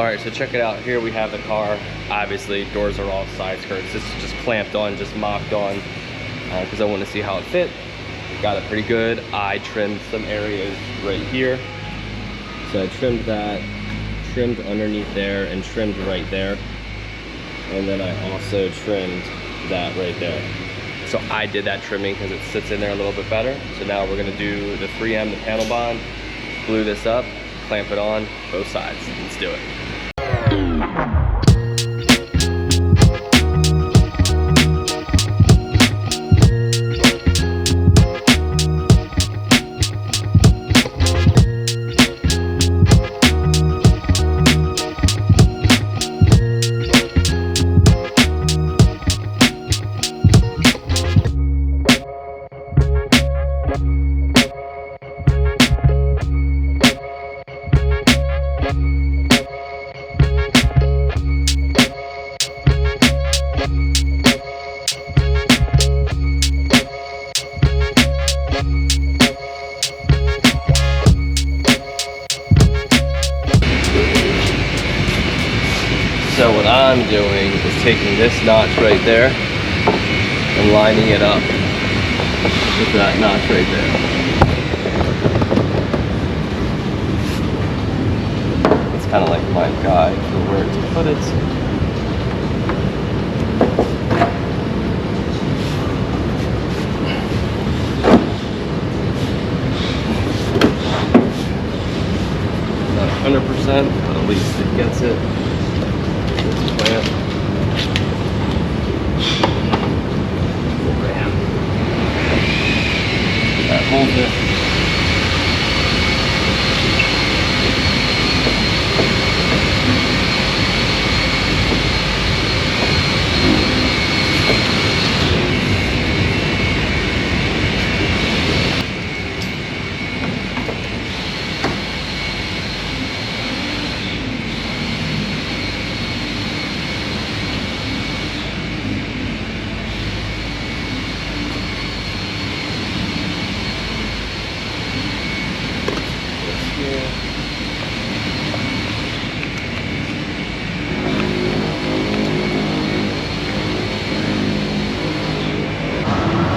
Alright, so check it out. Here we have the car. Obviously, doors are all side skirts. This is just clamped on, just mocked on, because I want to see how it fit. Got it pretty good. I trimmed some areas right here. So I trimmed that, trimmed underneath there, and trimmed right there. And then I also trimmed that right there. So I did that trimming because it sits in there a little bit better. So now we're gonna do the 3M, the panel bond, glue this up, clamp it on, both sides. Let's do it. So what I'm doing is taking this notch right there and lining it up with that notch right there. It's kind of like my guide for where to put it. Not 100%, but at least it gets it. That holds it.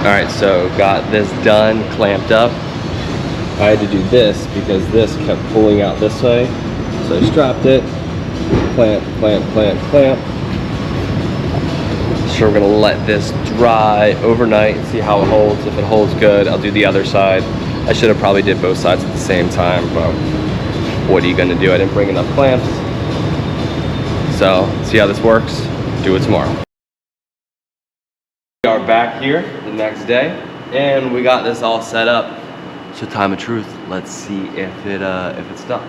Alright, so got this done, clamped up. I had to do this because this kept pulling out this way. So I strapped it, clamp, clamp, clamp, clamp. So we're gonna let this dry overnight and see how it holds. If it holds good, I'll do the other side. I should have probably did both sides at the same time, but what are you gonna do? I didn't bring enough clamps. So, see how this works, do it tomorrow. We are back here the next day, and we got this all set up. So time of truth, let's see if it stuck.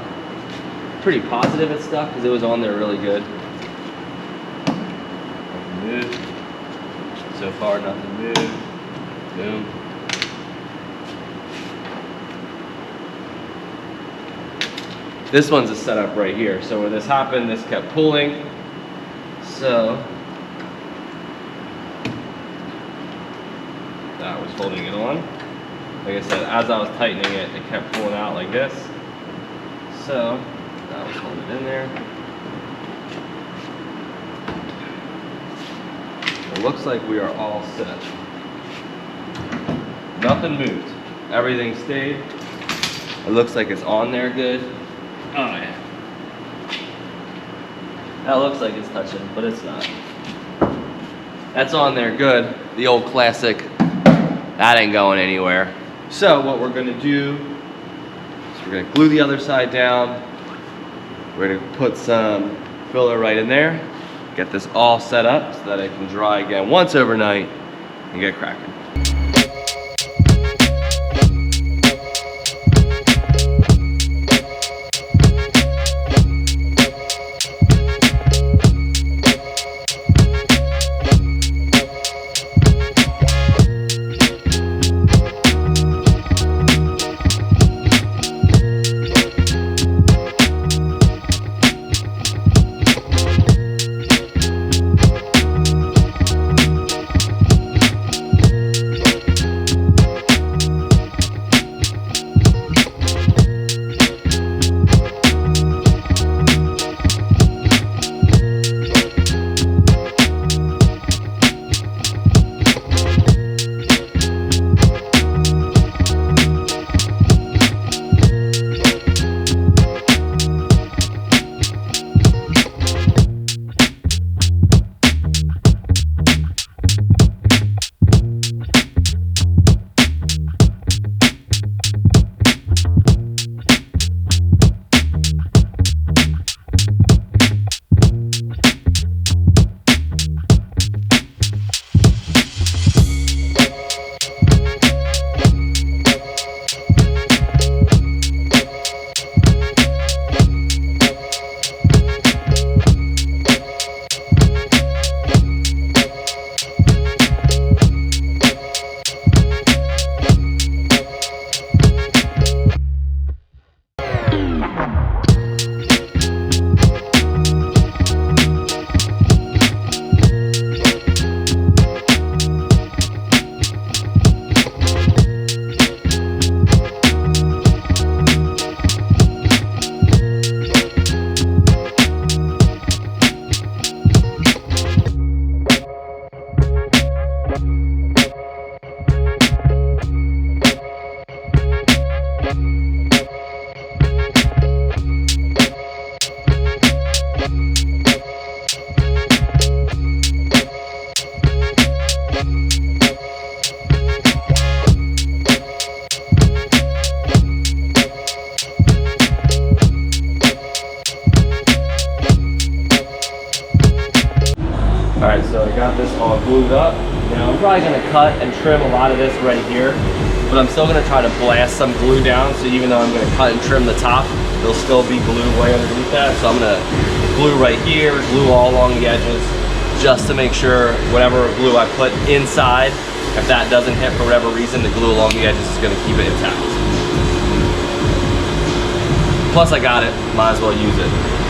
Pretty positive it stuck because it was on there really good. Nothing moved. So far, nothing moved. Boom. This one's a setup right here. So when this happened, this kept pulling. So that was holding it on. Like I said, as I was tightening it, it kept pulling out like this. So that was holding it in there. It looks like we are all set. Nothing moved. Everything stayed. It looks like it's on there good. Oh yeah. That looks like it's touching, but it's not. That's on there good. The old classic. That ain't going anywhere. So what we're gonna do is we're gonna glue the other side down. We're gonna put some filler right in there. Get this all set up so that it can dry again once overnight and get cracking. So I got this all glued up. Now I'm probably gonna cut and trim a lot of this right here, but I'm still gonna try to blast some glue down, so even though I'm gonna cut and trim the top, there'll still be glue way underneath that. So I'm gonna glue right here, glue all along the edges, just to make sure whatever glue I put inside, if that doesn't hit for whatever reason, the glue along the edges is gonna keep it intact. Plus I got it, might as well use it.